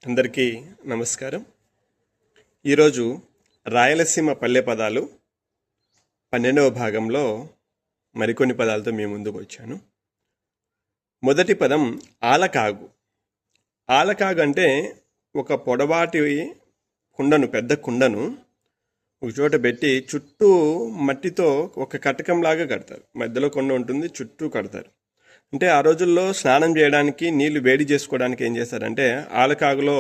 అందరికీ నమస్కారం. ఈరోజు రాయలసీమ పల్లె పదాలు 12వ భాగంలో మరికొన్ని పదాలతో మీ ముందుకు వచ్చాను. మొదటి పదం ఆలకాగు. ఆలకాగు అంటే ఒక పొడవాటి కుండను, పెద్ద కుండను ఒక చోట పెట్టి చుట్టూ మట్టితో ఒక కటకంలాగా కడతారు. మధ్యలో కొండ ఉంటుంది, చుట్టూ కడతారు. అంటే ఆ రోజుల్లో స్నానం చేయడానికి, నీళ్లు వేడి చేసుకోవడానికి ఏం చేస్తారంటే ఆలకాగులో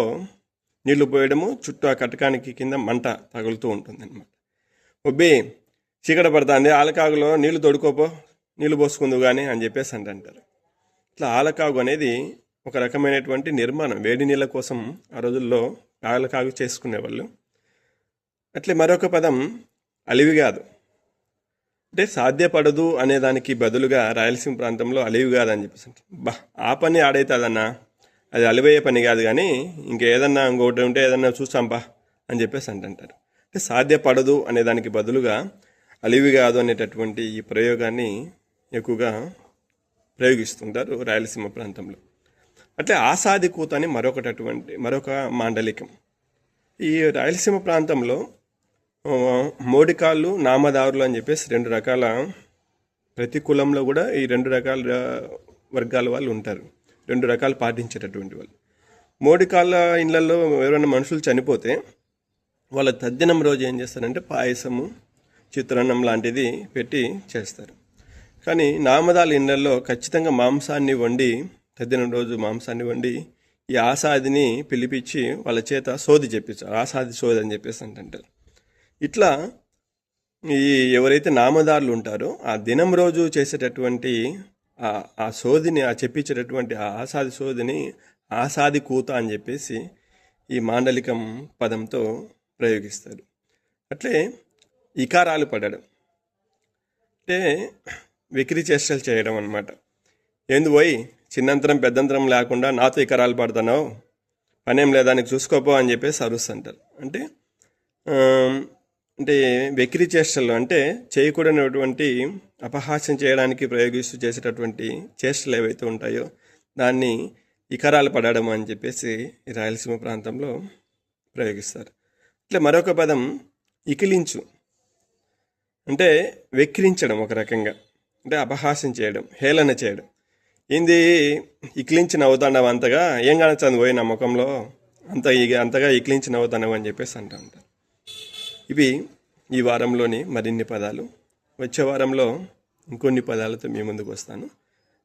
నీళ్లు పోయడము, చుట్టూ ఆ కటకానికి కింద మంట తగులుతూ ఉంటుంది అనమాట. ఒబ్బి చీకట పడుతుంది, ఆలకాగులో నీళ్లు తోడుకోపో, నీళ్లు పోసుకుందు కానీ అని చెప్పేసి అంటారు. ఇట్లా ఆలకాగు అనేది ఒక రకమైనటువంటి నిర్మాణం, వేడి నీళ్ళ కోసం ఆ రోజుల్లో ఆలకాగు చేసుకునేవాళ్ళు. అట్లే మరొక పదం అలివిగాదు. అంటే సాధ్యపడదు అనే దానికి బదులుగా రాయలసీమ ప్రాంతంలో అలివిగాదు అని చెప్పేసి ఆ పని ఆడైతుందన్నా, అది అలివయ్యే పని కాదు, కానీ ఇంకేదన్నా ఇంకోటి ఉంటే ఏదన్నా చూసాంపా అని చెప్పేసి అంటారు. అంటే సాధ్యపడదు అనే దానికి బదులుగా అలివిగాదు అనేటటువంటి ఈ ప్రయోగాన్ని ఎక్కువగా ప్రయోగిస్తుంటారు రాయలసీమ ప్రాంతంలో. అట్లే ఆసాది కూత అని మరొక మాండలికం. ఈ రాయలసీమ ప్రాంతంలో మోడికాళ్ళు, నామదారులు అని చెప్పేసి రెండు రకాల, ప్రతి కులంలో కూడా ఈ రెండు రకాల వర్గాల వాళ్ళు ఉంటారు, రెండు రకాలు పాటించేటటువంటి వాళ్ళు. మోడికాళ్ళ ఇళ్లలో ఎవరైనా మనుషులు చనిపోతే వాళ్ళ తద్దినం రోజు ఏం చేస్తారంటే పాయసము, చిత్రాన్నం లాంటిది పెట్టి చేస్తారు. కానీ నామదాల ఇళ్లలో ఖచ్చితంగా మాంసాన్ని వండి, తద్దినం రోజు మాంసాన్ని వండి ఈ ఆసాదిని పిలిపించి వాళ్ళ చేత సోది చెప్పించారు. ఆసాది సోది అని చెప్పేసి అంటారు. ఇట్లా ఈ ఎవరైతే నామదారులు ఉంటారో ఆ దినం రోజు చేసేటటువంటి ఆ సోదిని, ఆ చెప్పించేటటువంటి ఆ ఆసాది సోదిని ఆసాది కూత అని చెప్పేసి ఈ మాండలికం పదంతో ప్రయోగిస్తారు. అట్లే ఇకారాలు పడడం అంటే వెకిరి చేష్టలు చేయడం అన్నమాట. ఏంది పోయి చిన్నంతరం పెద్దంతరం లేకుండా నాతో ఇకరాలు పడుతున్నావు, పనేం లేదా నీకు చూసుకోపో అని చెప్పేసి అరుస్తుంటారు. అంటే వెకిరి చేష్టలు అంటే చేయకూడనటువంటి అపహాస్యం చేయడానికి చేసేటటువంటి చేష్టలు ఏవైతే ఉంటాయో దాన్ని ఇకరాలు పడడం అని చెప్పేసి ఈ రాయలసీమ ప్రాంతంలో ప్రయోగిస్తారు. ఇట్లా మరొక పదం ఇకిలించు. అంటే వెక్కిరించడం, ఒక రకంగా అంటే అపహాస్యం చేయడం, హేళన చేయడం. ఏంది ఇకిలించి నవ్వుతాండవు, అంతగా ఏం కానొచ్చింది పోయి నా ముఖంలో అంతగా ఇకిలించి నవ్వుతానవు అని చెప్పేసి అంటూ ఉంటారు. ఇవి ఈ వారంలోని మరిన్ని పదాలు. వచ్చే వారంలో ఇంకొన్ని పదాలతో మీ ముందుకు వస్తాను.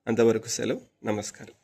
అంతవరకు సెలవు. నమస్కారం.